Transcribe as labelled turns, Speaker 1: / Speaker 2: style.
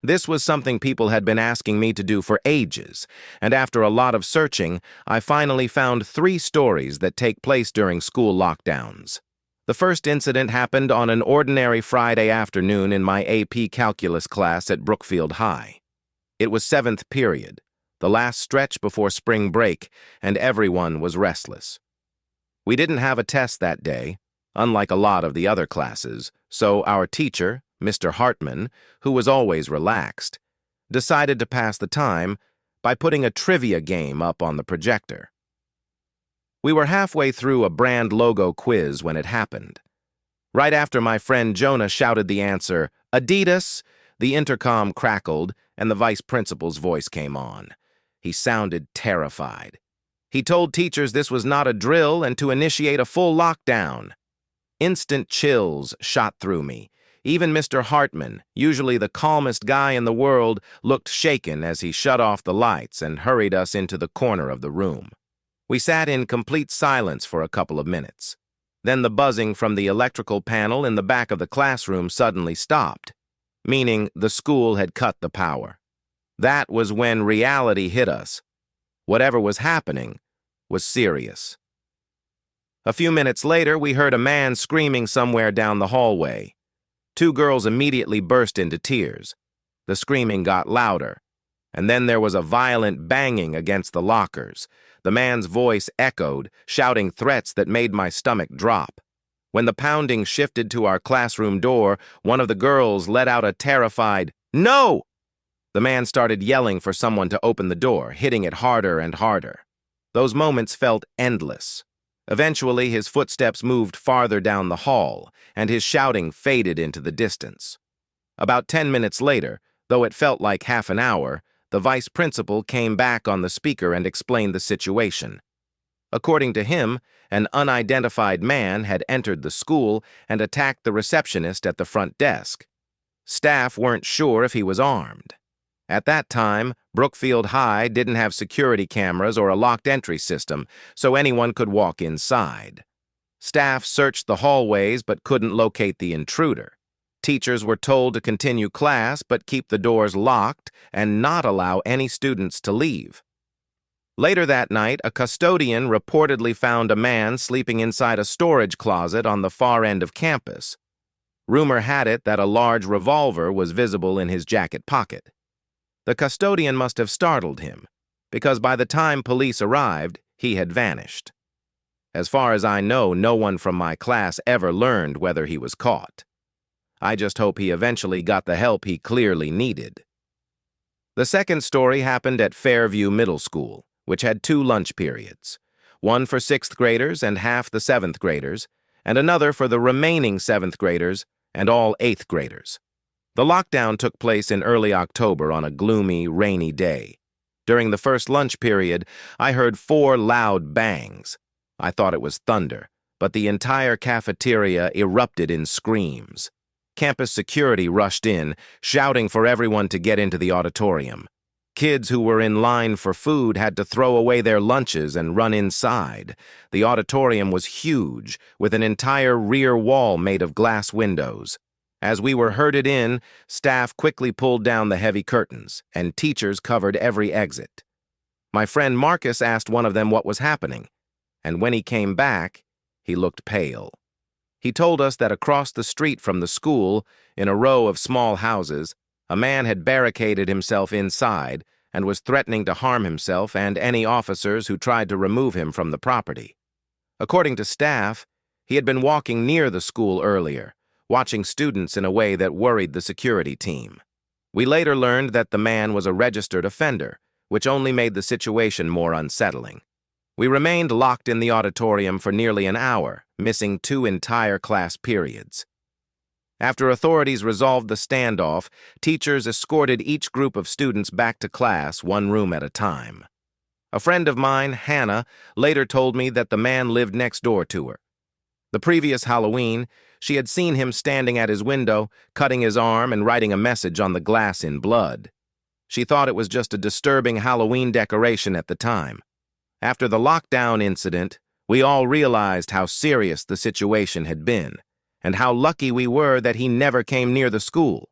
Speaker 1: This was something people had been asking me to do for ages, and after a lot of searching, I finally found 3 stories that take place during school lockdowns. The first incident happened on an ordinary Friday afternoon in my AP Calculus class at Brookfield High. It was 7th period, the last stretch before spring break, and everyone was restless. We didn't have a test that day, unlike a lot of the other classes, so our teacher, Mr. Hartman, who was always relaxed, decided to pass the time by putting a trivia game up on the projector. We were halfway through a brand logo quiz when it happened. Right after my friend Jonah shouted the answer, "Adidas," the intercom crackled and the vice principal's voice came on. He sounded terrified. He told teachers this was not a drill and to initiate a full lockdown. Instant chills shot through me. Even Mr. Hartman, usually the calmest guy in the world, looked shaken as he shut off the lights and hurried us into the corner of the room. We sat in complete silence for a couple of minutes. Then the buzzing from the electrical panel in the back of the classroom suddenly stopped, meaning the school had cut the power. That was when reality hit us. Whatever was happening was serious. A few minutes later, we heard a man screaming somewhere down the hallway. 2 girls immediately burst into tears. The screaming got louder, and then there was a violent banging against the lockers. The man's voice echoed, shouting threats that made my stomach drop. When the pounding shifted to our classroom door, one of the girls let out a terrified, "No!" The man started yelling for someone to open the door, hitting it harder and harder. Those moments felt endless. Eventually, his footsteps moved farther down the hall, and his shouting faded into the distance. About 10 minutes later, though it felt like half an hour, the vice principal came back on the speaker and explained the situation. According to him, an unidentified man had entered the school and attacked the receptionist at the front desk. Staff weren't sure if he was armed. At that time, Brookfield High didn't have security cameras or a locked entry system, so anyone could walk inside. Staff searched the hallways but couldn't locate the intruder. Teachers were told to continue class but keep the doors locked and not allow any students to leave. Later that night, a custodian reportedly found a man sleeping inside a storage closet on the far end of campus. Rumor had it that a large revolver was visible in his jacket pocket. The custodian must have startled him, because by the time police arrived, he had vanished. As far as I know, no one from my class ever learned whether he was caught. I just hope he eventually got the help he clearly needed. The second story happened at Fairview Middle School, which had 2 lunch periods, one for 6th graders and half the 7th graders, and another for the remaining 7th graders and all 8th graders. The lockdown took place in early October on a gloomy, rainy day. During the first lunch period, I heard 4 loud bangs. I thought it was thunder, but the entire cafeteria erupted in screams. Campus security rushed in, shouting for everyone to get into the auditorium. Kids who were in line for food had to throw away their lunches and run inside. The auditorium was huge, with an entire rear wall made of glass windows. As we were herded in, staff quickly pulled down the heavy curtains, and teachers covered every exit. My friend Marcus asked one of them what was happening, and when he came back, he looked pale. He told us that across the street from the school, in a row of small houses, a man had barricaded himself inside and was threatening to harm himself and any officers who tried to remove him from the property. According to staff, he had been walking near the school earlier, watching students in a way that worried the security team. We later learned that the man was a registered offender, which only made the situation more unsettling. We remained locked in the auditorium for nearly an hour, missing 2 entire class periods. After authorities resolved the standoff, teachers escorted each group of students back to class 1 room at a time. A friend of mine, Hannah, later told me that the man lived next door to her. The previous Halloween, she had seen him standing at his window, cutting his arm and writing a message on the glass in blood. She thought it was just a disturbing Halloween decoration at the time. After the lockdown incident, we all realized how serious the situation had been, and how lucky we were that he never came near the school.